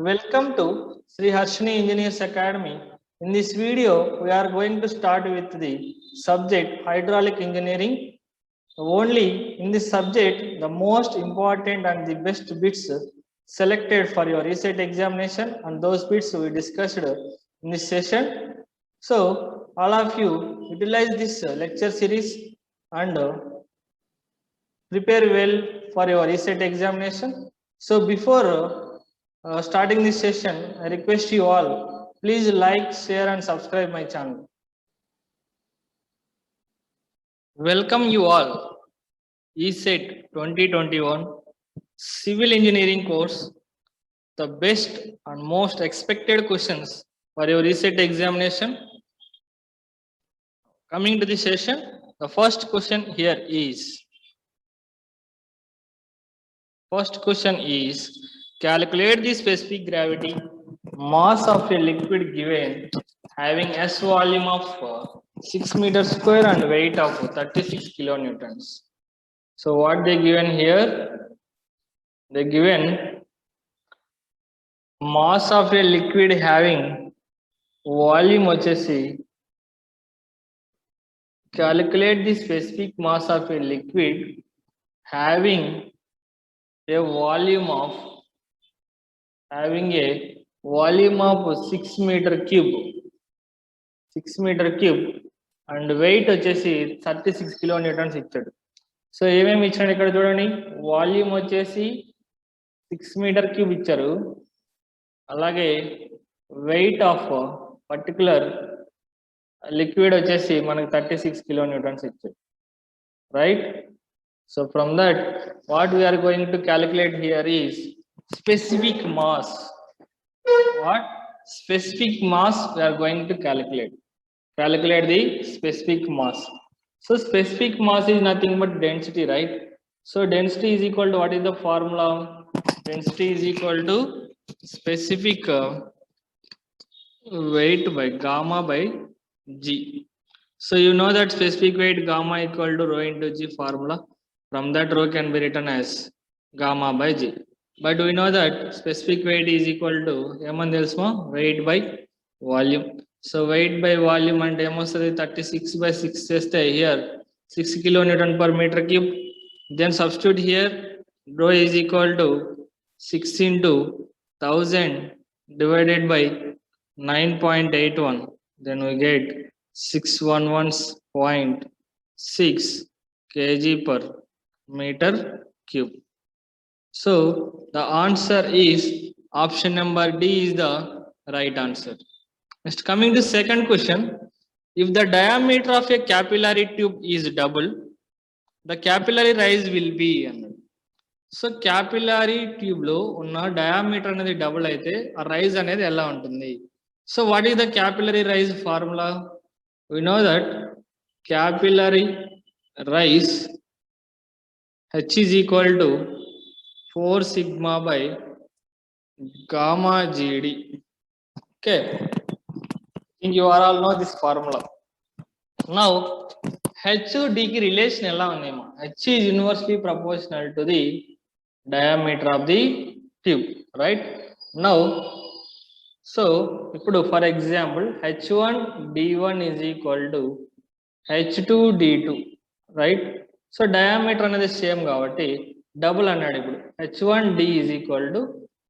Welcome to Sri Harshini Engineers Academy. In this video, we are going to start with the subject hydraulic engineering. Only in this subject, the most important and the best bits selected for your reset examination, and those bits we discussed in this session. So, all of you utilize this lecture series and prepare well for your reset examination. So, before starting this session, I request you all, please like, share and subscribe my channel. Welcome you all, ESET 2021 Civil Engineering course, the best and most expected questions for your reset examination. Coming to the session, the first question here is, calculate the specific gravity mass of a liquid given having S volume of 6 meters square and weight of 36 kilonewtons. So what they given here? They given mass of a liquid having volume వచ్చేసి calculate the specific mass of a liquid having a volume of 6 meter cube and weight వచ్చేసి 36 kilonewtons ఇచ్చాడు. So ఏమేమి ఇచ్చాడు ఇక్కడ చూడండి, volume వచ్చేసి 6 metre cube ఇచ్చారు, అలాగే వెయిట్ ఆఫ్ పర్టికులర్ లిక్విడ్ వచ్చేసి మనకి 36 kilonewtons ఇచ్చాడు, right? So from that what we are going to calculate here is specific mass. What specific mass we are going to calculate the specific mass. So specific mass is nothing but density, right? So density is equal to, what is the formula? Density is equal to specific weight by gamma by g. So you know that specific weight gamma equal to rho into g formula. From that, rho can be written as gamma by g. But we know that specific weight is equal to weight by volume. So weight by volume and 36 by 6 cheste here 6 kilonewton per meter cube. Then substitute here, rho is equal to 6 into 1000 divided by 9.81. Then we get 611.6 kg per meter cube. So the answer is option number D is the right answer. Next, coming to second question, if the diameter of a capillary tube is double, the capillary rise will be. So capillary tube lo unna diameter anedi double aithe a rise anedi ella untundi. So what is the capillary rise formula? We know that capillary rise H is equal to 4 sigma by gamma GD. Okay, I think you all know this formula. Now H to D ki relation ella undema, H is inversely proportional to the diameter of the tube, right? Now so ఇప్పుడు for example H1 D1 is equal to H2 D2, right? So diameter అనేది same కాబట్టి double అన్నాడు. ఇప్పుడు H1D is equal to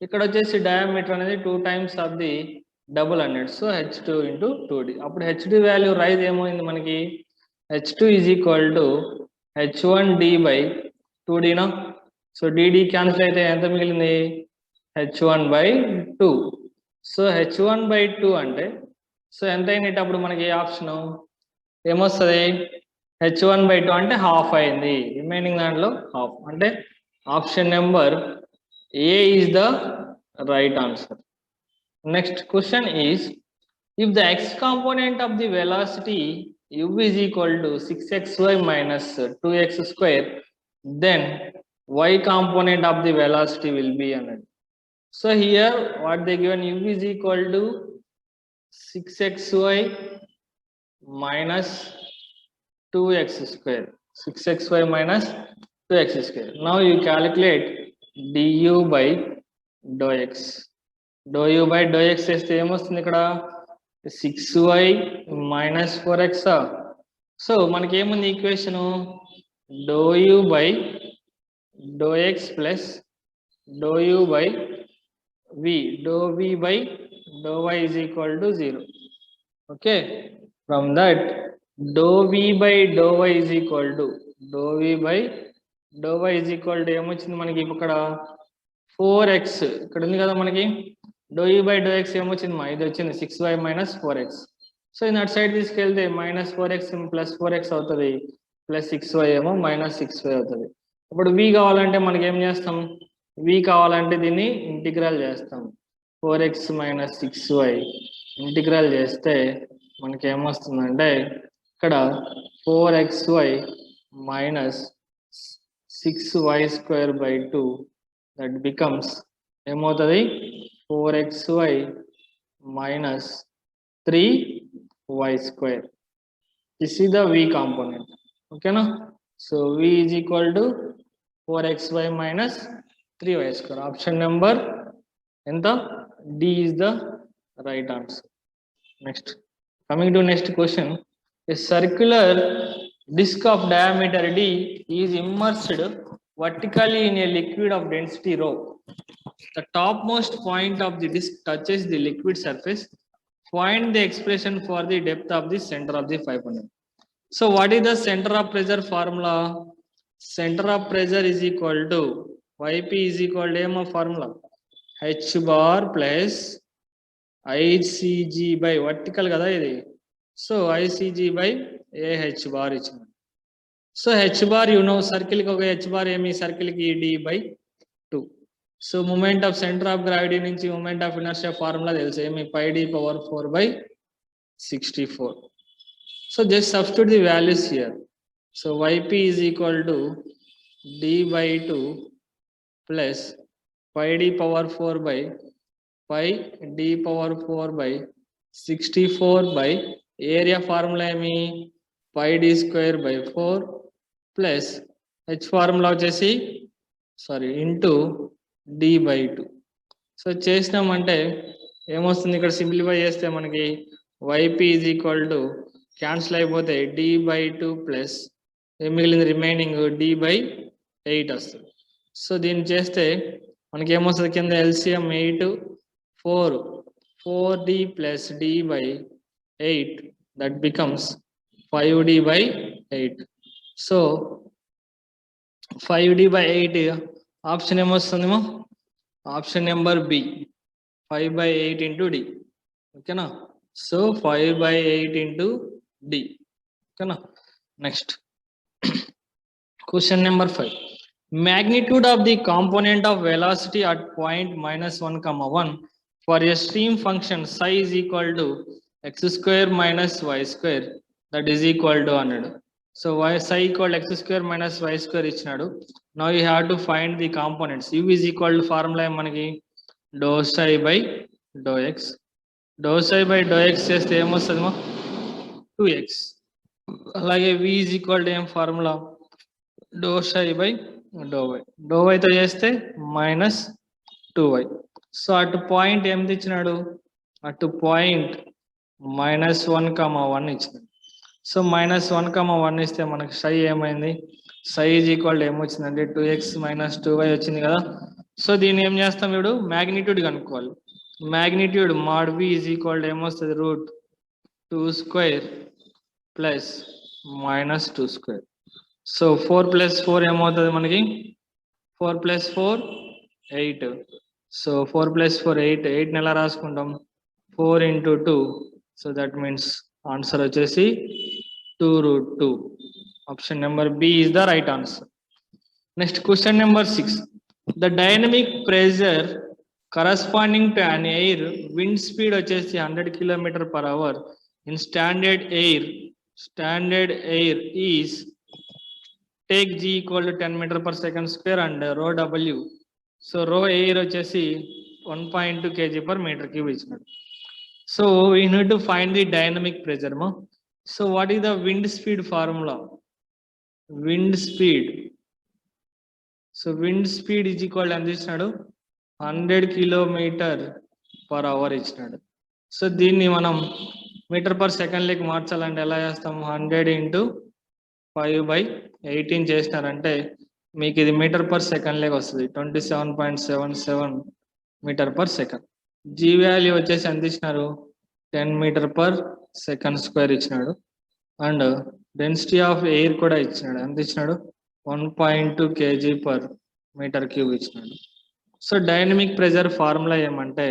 ఇక్కడ వచ్చేసి diameter అనేది 2 times of the double అన్నాడు. So H2 into 2D. అప్పుడు H2 వాల్యూ రైజ్ ఏమైంది మనకి? H2 is equal to H1D by 2D నా. సో DD క్యాన్సిల్ అయితే ఎంత మిగిలింది? H1 by 2. So H1 by 2 అంటే సో ఎంత అయినట్టు అప్పుడు మనకి ఏ ఆప్షన్ ఏమొస్తుంది? H1 by 2 అంటే హాఫ్ అయింది, రిమైనింగ్ దాంట్లో హాఫ్ అంటే option number A is the right answer. Next question is, if the x component of the velocity u is equal to 6xy minus 2x square, then y component of the velocity will be another. So here what they given, u is equal to 6xy minus 2x square, 6xy minus 2x square. Now you calculate du by dou x. డో u by డో x చేస్తే ఏమొస్తుంది ఇక్కడ 6y minus 4x. సో మనకి ఏముంది equation డో u by డో ఎక్స్ ప్లస్ డో u by v dou v by dou y is equal to 0. Okay, from that dou v by dou y is equal to dou v by dou y is equal to ఏమొచ్చింది మనకి ఇక్కడ 4x ఇక్కడ ఉంది కదా మనకి dou u by dou x ఏమొచ్చింది మా ఇది వచ్చింది 6y minus 4x. సో ఇది అటు సైడ్ తీసుకెళ్తే minus 4x plus 4x అవుతుంది ప్లస్ 6y ఏమో minus 6y అవుతుంది. ఇప్పుడు v కావాలంటే మనకి ఏం చేస్తాం v కావాలంటే దీన్ని ఇంటిగ్రల్ చేస్తాం 4x minus 6y ఇంటిగ్రల్ చేస్తే మనకి ఏమొస్తుందంటే ఇక్కడ 4xy minus 6y square by 2 that becomes ఏమవుతుంది 4xy minus 3y square. This is the v component. Okay na? So v is equal to 4xy minus 3y square. Option number enta D is the right answer. Next, coming to next question. A circular disc of diameter d is immersed vertically in a liquid of density rho. The topmost point of the disc touches the liquid surface. Find the expression for the depth of the center of the 500. So what is the center of pressure formula? Center of pressure is equal to yp is equal to m formula h bar plus ICG by vertical kada idi. So ICG by AH bar ichina. So h bar you know circle ki oka h bar emi circle ki d by 2. So moment of center of gravity nunchi moment of inertia formula telusu emi pi d power 4 by 64. So just substitute the values here. So yp is equal to d by 2 plus pi d power 4 by pi d power 4 by 64 by area formula emi pi d square by 4 plus h formula వచ్చేసి sorry into d by 2. So చేసినామంటే ఏమొస్తుంది ఇక్కడ simplify చేస్తే మనకి yp is equal to cancel అయిపోతే d by 2 plus ఏం మిగిలింది remaining d by 8 వస్తుంది. సో దీన్ని చేస్తే మనకి ఏమొస్తుంది కింద LCM 8 4d plus d by 8 that becomes 5d by 8. So 5d by 8 option ఏమొస్తుందేమో option number B 5 by 8 into d. Okay na? So 5 by 8 into d. Okay na? Next question number 5. Magnitude of the component of velocity at point minus 1 comma 1 for a stream function psi is equal to x square minus y square that is equal to 100. So y psi equal to x square minus y square ichinaadu. Now you have to find the components. U is equal to formula manaki dou psi by dou x. Dou psi by dou x chesthe em ostadimo 2x. Alage v is equal to formula dou psi by dou y. Dou y తో చేస్తే minus 2y. So అటు point ఏం ఇచ్చినాడు అటు point -1, 1 ఇచ్చినాడు. So -1, 1 ఇస్తే మనకి psi ఏమైంది psi ఈజ్ ఈక్వల్ ఏమొచ్చిందంటే 2x minus 2y వచ్చింది కదా. సో దీన్ని ఏం చేస్తాం ఇప్పుడు మ్యాగ్నిట్యూడ్ కనుక్కోవాలి. Magnitude mod v is equal ఏమొస్తుంది √2 square plus -2 square. So 4 plus 4 ఏమవుతుంది మనకి 4 plus 4 8. సో 4 plus 4 8 నెల రాసుకుంటాం 4 into 2. So that means answer వచ్చేసి 2√2. Option number B is the right answer. Next question number 6. The dynamic pressure corresponding to an air wind speed వచ్చేసి 100 km/h in standard air is take g equal to 10 meter per second square and rho w. So rho air వచ్చేసి 1.2 kg per meter cube ఇచ్చినాడు. So we need to find the dynamic pressure. So what is the wind speed formula? Wind speed. So wind speed is equal to ఎంత ఇచ్చినాడు 100 km per hour ఇచ్చినాడు. So దీన్ని మనం metre per second లెక్క మార్చాలంటే ఎలా చేస్తాం? 100 into 5/18 చేసినారంటే మీకు ఇది మీటర్ పర్ సెకండ్ లెక్క వస్తుంది. 27.77 metre per second. G value వచ్చేసి ఎంత ఇచ్చినారు? 10 మీటర్ పర్ సెకండ్ స్క్వేర్ ఇచ్చినాడు. అండ్ డెన్సిటీ ఆఫ్ ఎయిర్ కూడా ఇచ్చినాడు. ఎంత ఇచ్చినాడు? 1.2 kg per మీటర్ క్యూబ్ ఇచ్చినాడు. సో డైనమిక్ ప్రెజర్ ఫార్ములా ఏమంటే,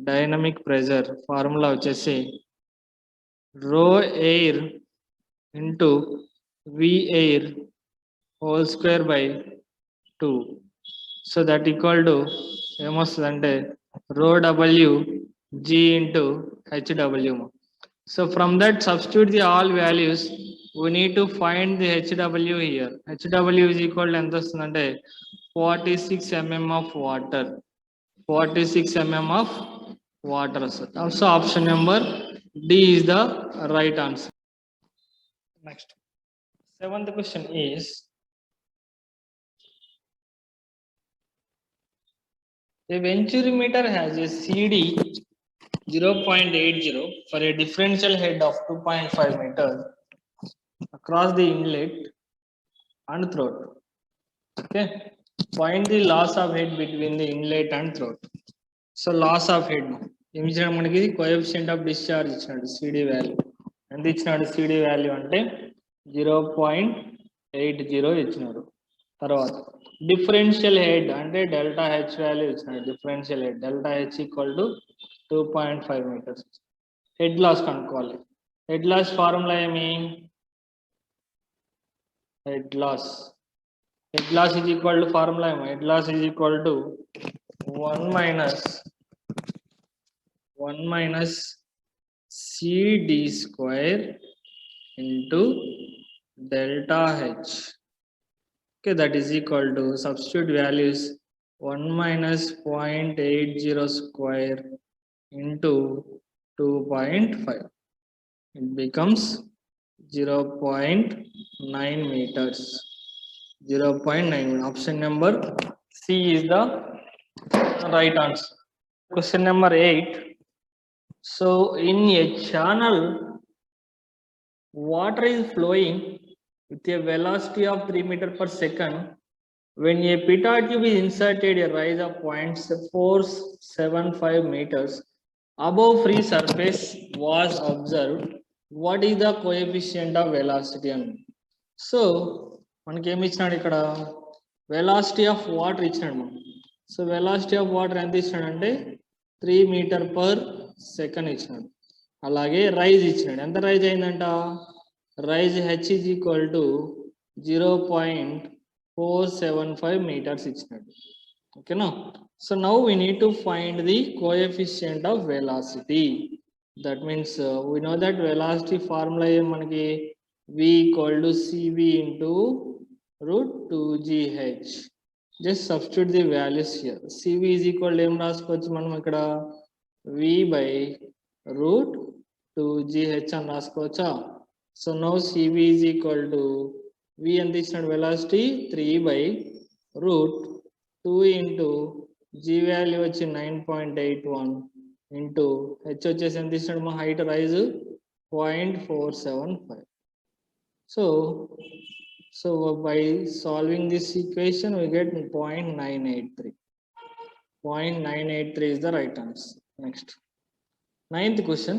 డైనమిక్ ప్రెజర్ ఫార్ములా వచ్చేసి rho air into V air whole square by 2. So that equal to ఏమొస్తుందంటే rho W G into H W. So from that substitute the all values, we need to find the HW here. HW is equal to ఎంత వస్తుందంటే 46 mm of water. 46 mm of water. So option number D is the right answer. Next, 7th question is, a venturimeter has a CD 0.80 for a differential head of 2.5 meters across the inlet and throat. Okay, find the loss of head between the inlet and throat. So loss of head ఇచ్చినాడు మనకి coefficient of discharge ఇచ్చినాడు. CD value ఎంత ఇచ్చినాడు? CD value అంటే 0.80 ఇచ్చినాడు. తర్వాత differential head అంటే delta H value ఇచ్చినాడు. Differential head delta H equal to 2.5 meters. Head loss కనుక్కోవాలి. హెడ్ లాస్ ఫార్ములా ఏమి? Head loss is equal to formula ఏమో head loss is equal to 1 minus CD square into delta H. Okay, that is equal to, substitute values, 1 minus 0.80 square into 2.5. It becomes 0.9 meters. 0.9. Option number C is the right answer. Question number 8. So in a channel, water is flowing with a velocity of 3 meters per second. When a pitot tube is inserted, a rise of 0.475 meters above free surface was observed. What is the coefficient of velocity? So మనకి ఏమి ఇచ్చినాడు ఇక్కడ? Velocity of water ఇచ్చినాడు మనం. So velocity of water ఎంత ఇచ్చినాడు అంటే 3 metre per second ఇచ్చినాడు. అలాగే రైజ్ ఇచ్చినాడు. ఎంత రైజ్ అయిందంట? Rise H is equal to 0.475 meters ఇచ్చినాడు. ఓకేనా? So now we need to find the coefficient of velocity. That means we know that velocity formula ఏం మనకి? v equal to cv into √2gh. Just substitute the values here. cv is equal ఏం రాసుకోవచ్చు మనం ఇక్కడ? v by √2gh అని రాసుకోవచ్చా? So now cv is equal to v ఎంత ఇచ్చినాడు? వెలాసిటీ 3/√2 ఇంటూ g వాల్యూ వచ్చి 9.81 ఇంటూ h వచ్చేసి ఎంత ఇచ్చినాడు? మా height rise 0.475. So by solving this equation we get 0.983. 0.983 is the right answer. Next, 9th question.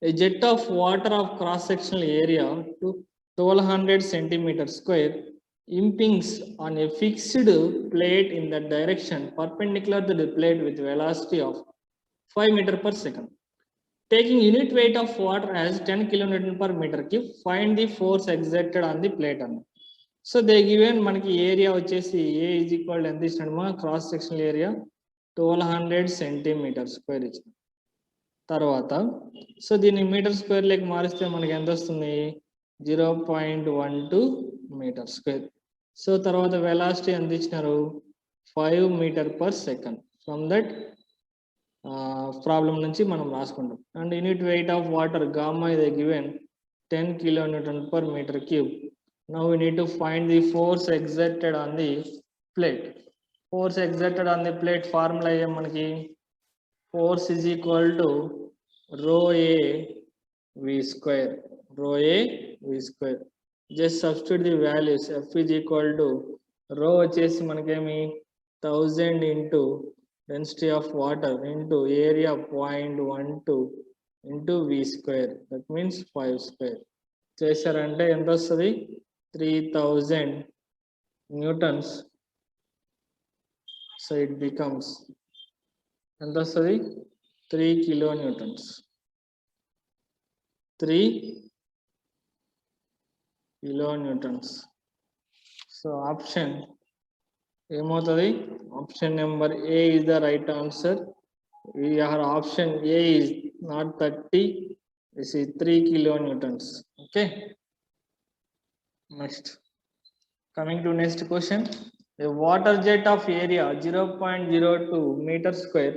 A jet of water of cross-sectional area to 1200 centimeters square impinges on a fixed plate in the direction perpendicular to the plate with velocity of 5 meters per second. Taking unit weight of water as 10 kilonewton per meter cube, find the force exerted on the plate. So they given మనకి area వచ్చేసి A is equal to ఎంత ఇచ్చినాడు? మా cross sectional area 1200 centimeters square ఇచ్చిన తర్వాత so దీన్ని metre square లెక్క మారిస్తే మనకి ఎంత వస్తుంది? 0.12 మీటర్ స్క్వేర్. సో తర్వాత వెలాసిటీ ఎంత ఇచ్చినారు? 5 metre per second. From that problem నుంచి మనం రాసుకుంటాం. And unit weight of water gamma is given 10 kilonewton per meter cube. Now we need to find the force exerted on the plate. Force exerted on the plate formula ఏం మనకి? force is equal to rho A V square. Rho A V square. Just substitute the values. F is equal to rho వచ్చేసి మనకేమి 1000 into density of water into area 0.12 into V square. That means 5 square. చేశారంటే ఎంత వస్తుంది 3000 newtons. So it becomes ఎంత వస్తుంది 3 kilonewtons. 3 kilonewtons. So option ఏమవుతుంది option number A is the right answer. Our option A is not 30. This is 3 kilonewtons. Okay. Next. Coming to next question. A water jet of area 0.02 meter square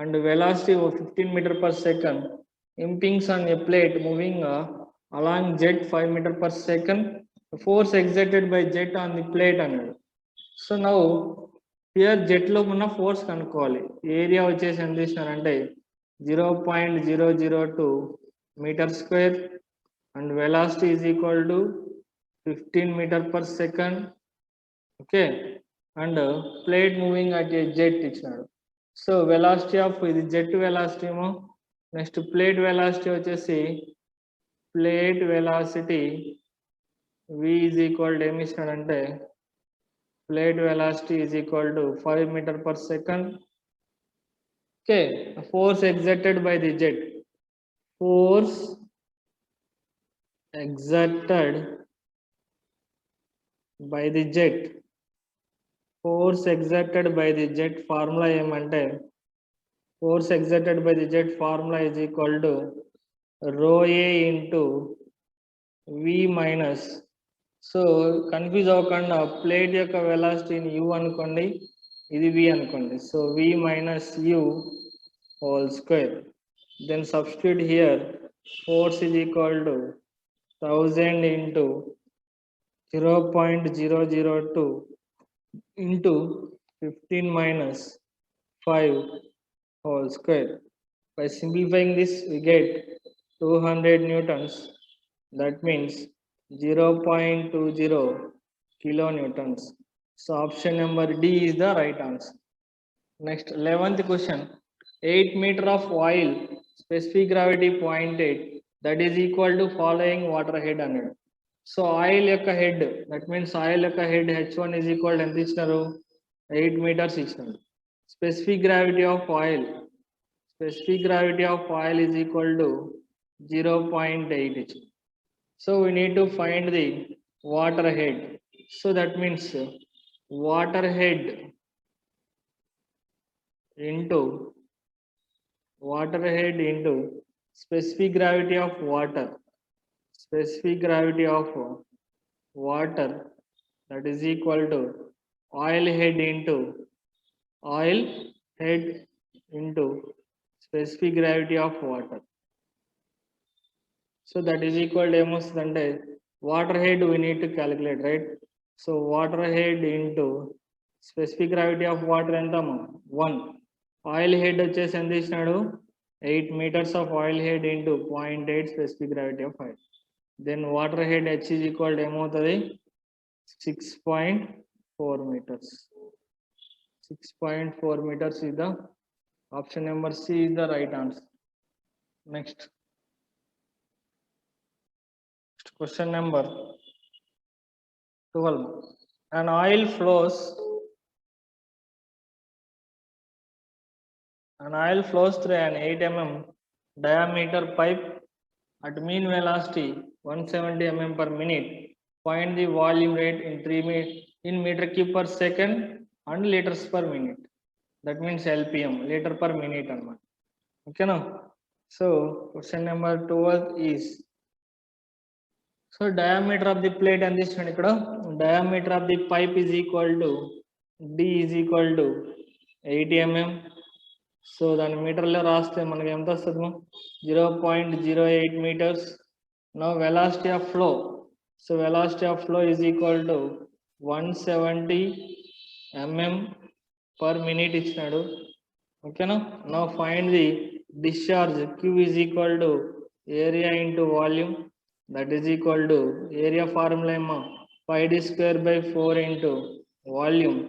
and velocity of 15 meter per second impinges on a plate moving along jet 5 meter per second. The force exerted by jet on the plate అన్నాడు. So now here jet లో ఉన్న force కనుక్కోవాలి. Area వచ్చేసి ఎంత ఇచ్చినారంటే 0.002 metre square and velocity is equal to 15 meter per second. Okay, and plate moving at a jet ఇచ్చినాడు. So velocity of ఇది jet velocity ఏమో, నెక్స్ట్ ప్లేట్ వెలాసిటీ వచ్చేసి plate velocity v is equal to ఏమి ఇచ్చినాడంటే plate velocity is equal to 5 meter per second. Okay, force exerted by the jet. Force exerted by the jet. Force exerted by the jet formula ఏమంటే force exerted by the jet formula is equal to rho A into v minus. So confuse అవ్వకుండా plate యొక్క వెలాసిటీని u అనుకోండి, ఇది v అనుకోండి. So v minus u whole square. Then substitute here force is equal to 1000 into 0.002 into 15 minus 5 whole square. By simplifying this we get 200 newtons. That means 0.20 kilonewtons. So option number D is the right answer. Next 11th question. 8 meter of oil, specific gravity 0.8, that is equal to following water head 100. So oil యొక్క head, that means oil యొక్క head H1 is equal to ఎంత ఇచ్చినారు 8 meters ఇచ్చినారు. Specific gravity of oil, specific gravity of oil is equal to 0.8 ఇచ్చినారు. So we need to find the water head. So that means water head into specific gravity of water. Specific gravity of water, that is equal to oil head into specific gravity of water. So that is equal to ఏమొస్తుందంటే water head we need to calculate, right? So water head into specific gravity of water ఎంత 1. oil head వచ్చేసి ఎంత ఇచ్చినాడు 8 meters of oil head into 0.8 specific gravity of oil. Then water head H is equal to ఏమవుతుంది 6.4 meters. 6.4 meters is the option number C is the right answer. Next. Question number 12. An oil flows through an 8 mm diameter pipe at mean velocity 170 mm per minute. Find the volume rate in meter cube per second and liters per minute. That means LPM, liter per minute. Okay, no? So question number 12 is, so diameter of the plate and this one, diameter of the pipe is equal to D is equal to 80 mm. So then meter lo raste manaki enta vastadi 0.08 meters. Now velocity of flow, so velocity of flow is equal to 170 mm per minute ఇచ్చినాడు. Okay, now find the discharge. Q is equal to area into volume, that is equal to area formula pi d square by 4 into volume.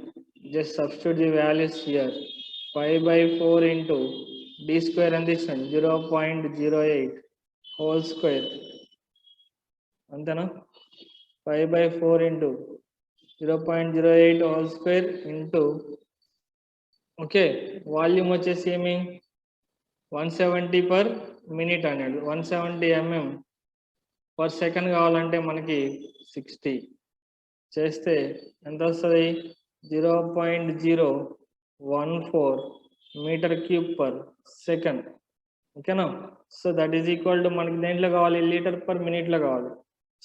Just substitute the values here. Pi by 4 into d square and this one 0.08 whole square. Antena pi by 4 into 0.08 whole square into okay volume వచ్చేసి ఏమి 170 per minute అనేది 170 mm per second కావాలంటే మనకి 60 చేస్తే ఎంత వస్తుంది 0.014 metre cube per second ఓకేనా so that is equal to మనకి దేంట్లో కావాలి లీటర్ పర్ మినిట్లో కావాలి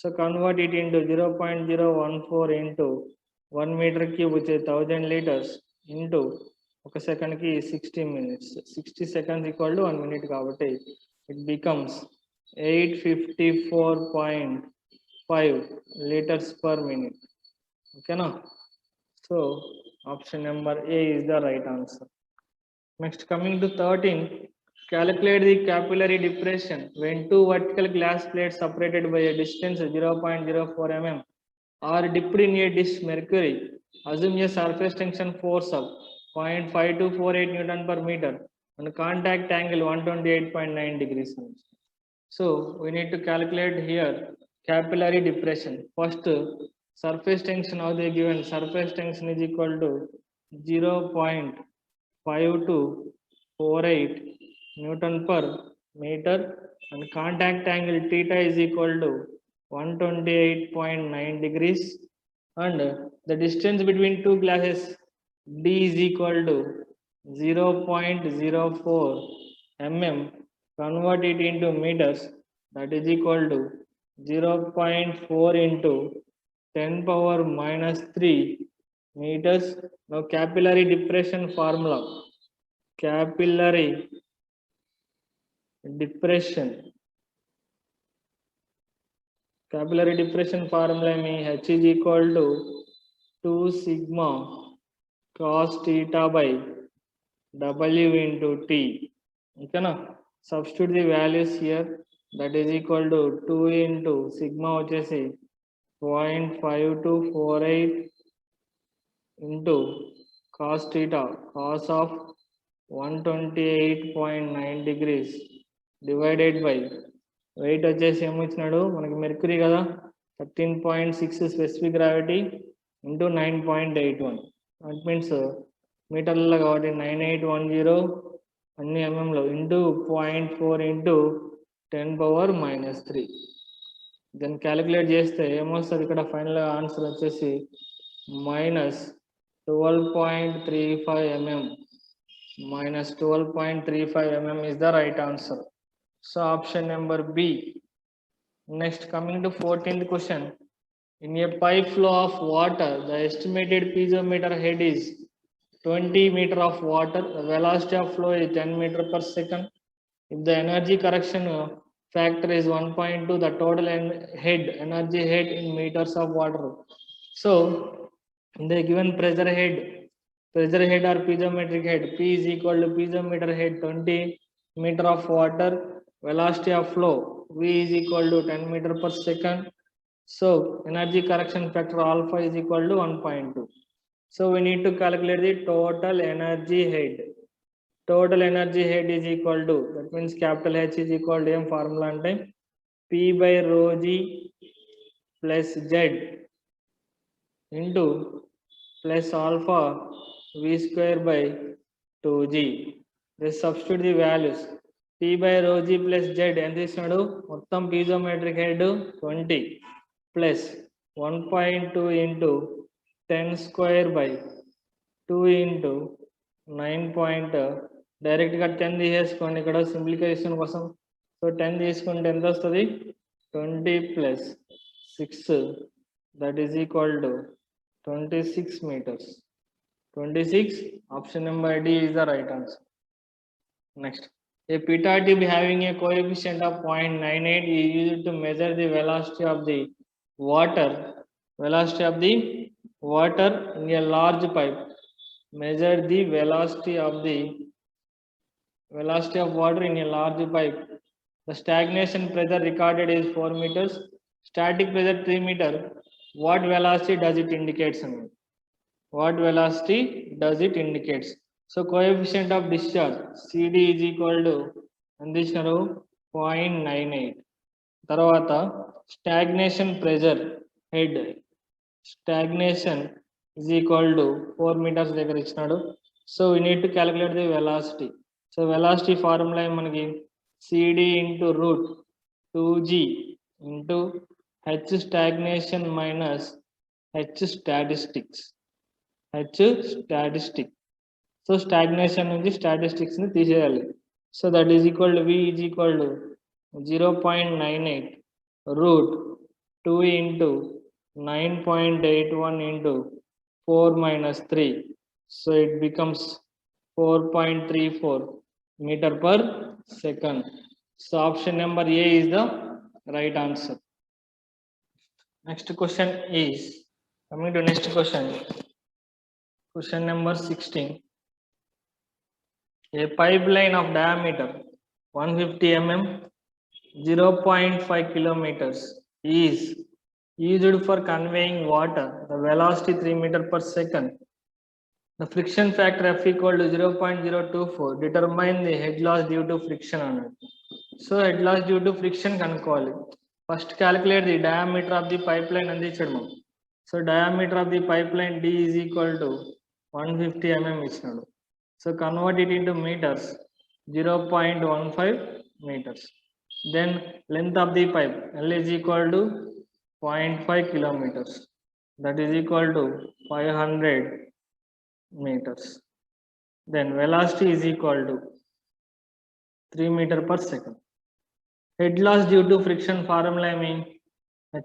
so convert it into 0.014 into 1 metre cube వచ్చే 1000 లీటర్స్ ఇంటూ ఒక సెకండ్కి 60 minutes 60 seconds equal to 1 minute కాబట్టి it becomes 854.5 liters per minute. Okay, now so option number A is the right answer. Next, coming to 13, calculate the capillary depression when two vertical glass plates separated by a distance 0.04 mm are dipped in a dish mercury. Assume a surface tension force of 0.5248 Newton per meter and contact angle 128.9 degrees. So we need to calculate here capillary depression. First, surface tension how they given. Surface tension is equal to 0.5248 Newton per meter and contact angle theta is equal to 128.9 degrees and the distance between two glasses d is equal to 0.04 mm. Convert it into meters, that is equal to 0.4 into 10 power minus 3 meters. Now capillary depression formula. Capillary depression. Capillary depression formula means H is equal to 2 sigma cos theta by W into T. Okay, na? Substitute the values here, that is equal to 2 into sigma వచ్చేసి 0.5248 into cos theta cos of 128.9 degrees divided by weight వచ్చేసి ఏమొచ్చినాడు మనకి mercury కదా 13.6 specific gravity into 9.81 that means మీటర్లలో కాబట్టి 9810 అన్ని ఎంఎంలో into 0.4 into 10 power minus 3 దాన్ని calculate చేస్తే ఏమొస్తుంది ఇక్కడ ఫైనల్ ఆన్సర్ వచ్చేసి minus 12.35 mm. Minus 12.35 mm is the right answer. So option number B. Next, coming to 14th question. In a pipe flow of water, the estimated piezometer head is 20 meter of water. The velocity of flow is 10 meter per second. If the energy correction factor is 1.2, the total energy head in meters of water. So the given pressure head or piezometric head, P is equal to piezometer head 20 meter of water, velocity of flow V is equal to 10 meter per second. So energy correction factor alpha is equal to 1.2. So we need to calculate the total energy head. Total energy head is equal to, that means capital H is equal to formula ante P by rho G plus Z into plus alpha V square by 2G. Just substitute the values. P by rho G plus Z ఎంత ఇస్తున్నాడు మొత్తం piezometric head 20 plus 1.2 into 10 square by 2 into 9. Direct గా 10 తీసేసుకోండి ఇక్కడ simplification కోసం. So 10 తీసుకుంటే ఎంత వస్తుంది 20 plus 6 that is equal to 26 meters. 26, option number D is the right answer. Next, a pitot tube having a coefficient of 0.98 is used to measure the velocity of the water in a large pipe. Measure the velocity of the velocity of water in a large pipe. The stagnation pressure recorded is 4 meters. Static pressure 3 meter. What velocity does it indicates? What velocity does it indicates? So coefficient of discharge CD is equal to అందించినారు 0.98. తర్వాత stagnation pressure head stagnation is equal to 4 meters దగ్గర ఇచ్చినాడు. So we need to calculate the velocity. So velocity formula మనకి CD into root 2g into h stagnation minus h statistics. h statistic. So stagnation నుంచి statistics ని తీసేయాలి. So that is equal to V is equal to 0.98 root 2 into 9.81 into 4 minus 3. So it becomes 4.34 meter per second. So option number A is the right answer. Next question is, coming to next question. Question number 16. A pipeline of diameter 150 mm, 0.5 kilometers is used for conveying water. The velocity 3 meter per second. The friction factor F equal to 0.024. Determine the head loss due to friction on it. So head loss due to friction కనుక్కోవాలి. First calculate the diameter of the pipeline అందించడం. So diameter of the pipeline D is equal to 150 mm ఇచ్చినాడు. So convert it into meters, 0.15 meters. Then length of the pipe L is equal to 0.5 kilometers. That is equal to 500 meters. Then velocity is equal to 3 meter per second. Head loss due to friction formula mean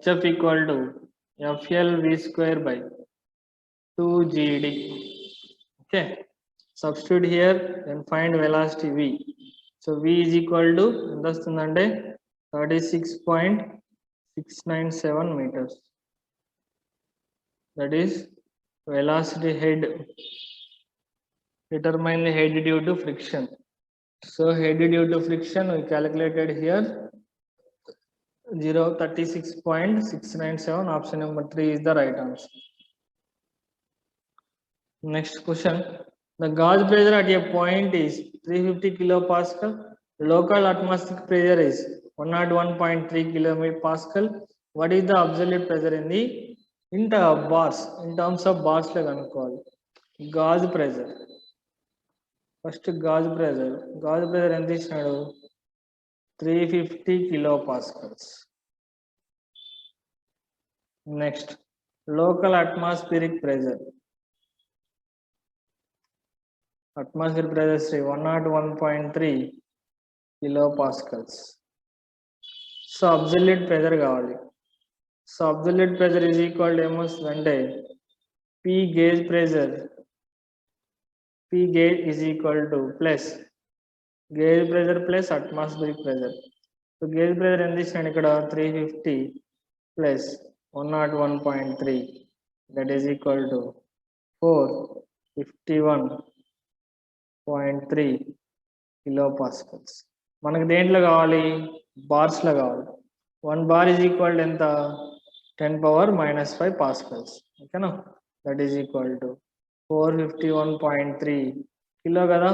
HF equal to FL V square by 2GD. Okay. Substitute here and find velocity V. So V is equal to 36.697 meters. That is velocity head. Determine the head due to friction. So head due to friction we calculated here 36.697. Option number 3 is the right answer. Next question. The gauge pressure at a point is 350 kilopascal. Local atmospheric pressure is 101.3 kilopascal. What is the absolute pressure in the bars? In terms of bars, gauge pressure. First gauge pressure. Gauge pressure ఎంత ఇచ్చినాడు 350 kilopascals. Next, local atmospheric pressure. Atmospheric pressure is 101.3 kilopascals. So absolute pressure కావాలి. So absolute pressure is equal to ఏమొస్తుందంటే P gauge pressure. P gauge is equal to plus gauge pressure plus atmospheric pressure. So gauge pressure ఎంత ఇచ్చినాడు ఇక్కడ 350 plus 101.3. That is equal to 451.3 kilopascals. మనకు దేంట్లో కావాలి bars లో కావాలి. 1 bar is equal to ఎంత 10 power minus 5 pascals. ఓకేనా, that is equal to 451.3 kilo కదా,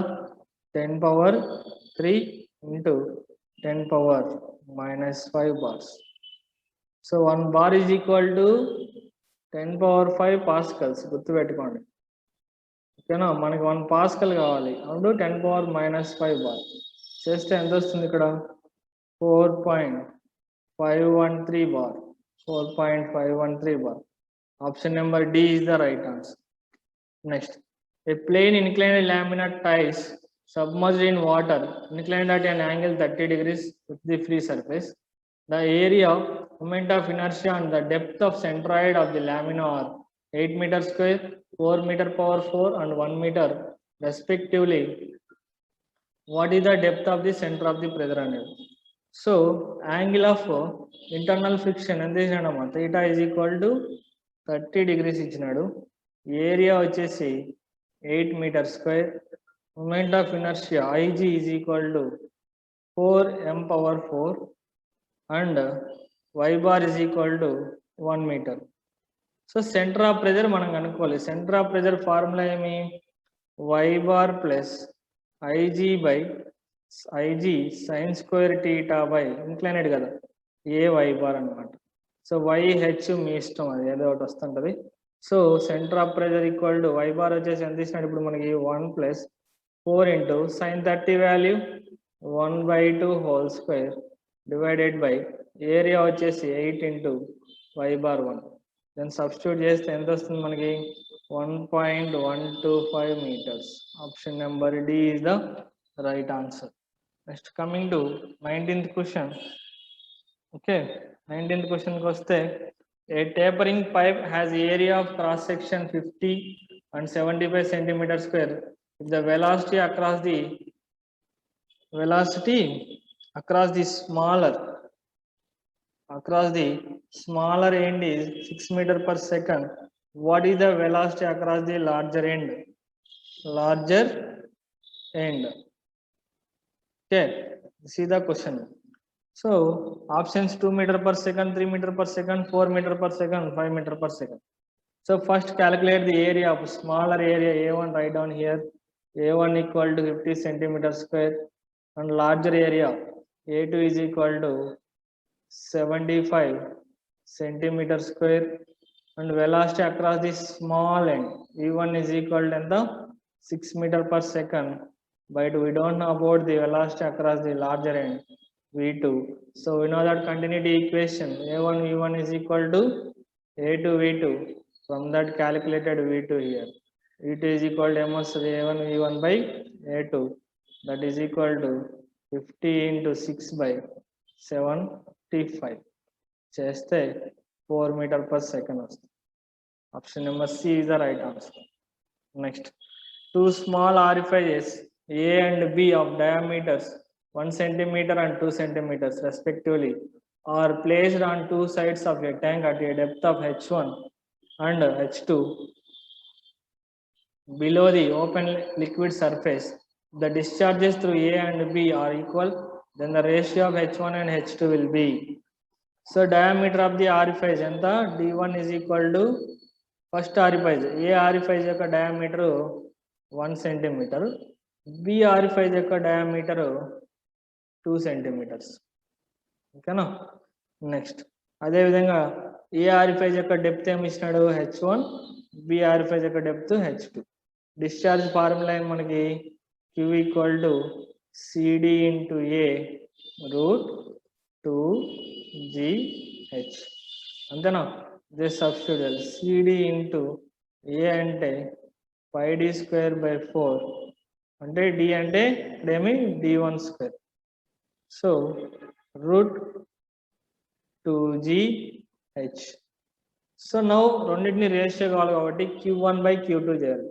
10 power 3 into 10 power minus 5 bars. So 1 bar is equal to 10 power 5 pascals. గుర్తు పెట్టుకోండి. ఓకేనా, మనకి 1 pascal కావాలి, అప్పుడు 10 power minus 5 bar చేస్తే ఎంత వస్తుంది ఇక్కడ 4.513 bar. 4.513 bar. Option number D is the right answer. Next, a plane inclined laminar tiles submerged in water inclined at an angle 30 degrees with the free surface. The area, moment of inertia and the depth of centroid of the lamina are 8 meter square, 4 meter power 4 and 1 meter respectively. What is the depth of the center of the pressure అనేది? So angle of internal friction ఎంత ఇచ్చినాడమ్మా, theta is equal to 30 degrees ఇచ్చినాడు. Area వచ్చేసి 8 meter square, Moment of inertia Ig is equal to 4m power 4 and y bar is equal to 1 meter. So center of pressure మనం కనుక్కోవాలి. Center of pressure formula ఏమి y bar plus Ig by Ig sin square theta by inclined కదా a y bar అన్నమాట. So y h మీ ఇష్టం, అది ఏదో ఒకటి వస్తుంటది. So centre of pressure equal to y bar వచ్చేసి ఎంత ఇచ్చినాడు ఇప్పుడు మనకి 1 plus 4 into sine 30 value 1/2 whole square divided by area వచ్చేసి 8 into y bar 1. Then substitute చేస్తే ఎంత వస్తుంది మనకి 1.125 meters. Option number D is the right answer. Next coming to 19th question. Okay, 19th question కి వస్తే a tapering pipe has area of cross section 50 and 75 centimeter square. If the velocity across the smaller end is 6 meter per second, what is the velocity across the larger end? Okay, see the question. So options 2 meter per second, 3 meter per second, 4 meter per second, 5 meter per second. So first calculate the area of smaller area A1, write down here. A1 equal to 50 centimeter square and larger area A2 is equal to 75 centimeter square and velocity across the small end V1 is equal to 6 meter per second, but we don't know about the velocity across the larger end V2. So we know that continuity equation A1 V1 is equal to A2 V2. From that calculated V2 here. V2 is equal to MS A1 V1 by A2. That is equal to 50 into 6 by 75. Cheste 4 meter per second. Option number C is the right answer. Next, two small orifices A and B of diameters 1 centimeter and 2 centimeters respectively are placed on two sides of a tank at a depth of h1 and h2 below the open liquid surface. The discharges through A and B are equal, then the ratio of h1 and h2 will be. So diameter of the orifice enta d1 is equal to first orifice A orifice యొక్క diameter 1 centimeter, B orifice యొక్క diameter 2 centimeters. ఓకేనా. Next అదే విధంగా ఏ ఆరిఫైజ్ యొక్క depth ఏమి ఇచ్చినాడు h1, B orifice యొక్క depth h2. Discharge formula మనకి q equal to CD into A root 2gh. అంతేనా. This substitute CD into A అంటే 5d²/4 అంటే డి అంటే ఇక్కడేమి d1 square. So root 2gh. So now రెండింటిని రేషియో కావాలి కాబట్టి q1/q2 చేయాలి.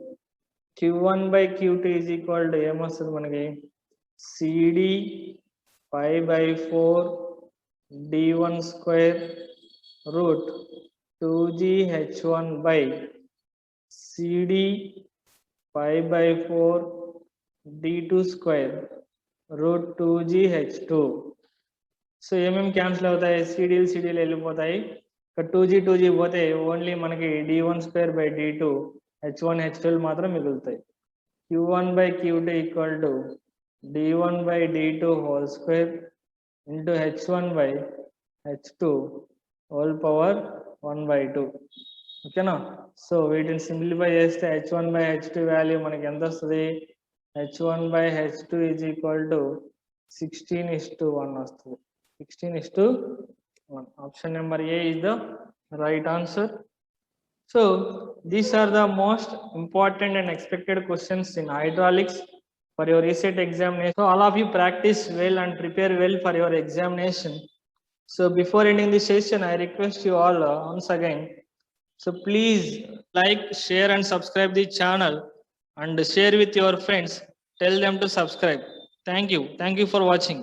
q1/q2 ఈజ్ ఈక్వల్ టు ఏమొస్తుంది మనకి cd 5/4 d1 square root 2gh1 by cd 5/4 d2 square root 2gh2. So ఏమేమి క్యాన్సిల్ అవుతాయి, సిడీలు వెళ్ళిపోతాయి. ఇక్కడ 2g పోతే ఓన్లీ మనకి d1 square by d2 h1 h2 మాత్రం మిగులుతాయి. q1/q2 equal to d1 by d2 whole square into h1 by h2 whole power 1/2. ఓకేనా. So వీటిని సింప్లిఫై చేస్తే h1/h2 వాల్యూ మనకి ఎంత వస్తుంది, h1/h2 is equal to 16:1 వస్తుంది. 16:1. Option number A is the right answer. So these are the most important and expected questions in hydraulics for your reset examination. So all of you practice well and prepare well for your examination. So before ending the session, I request you all once again, so please like, share and subscribe the channel and share with your friends. Tell them to subscribe. Thank you for watching.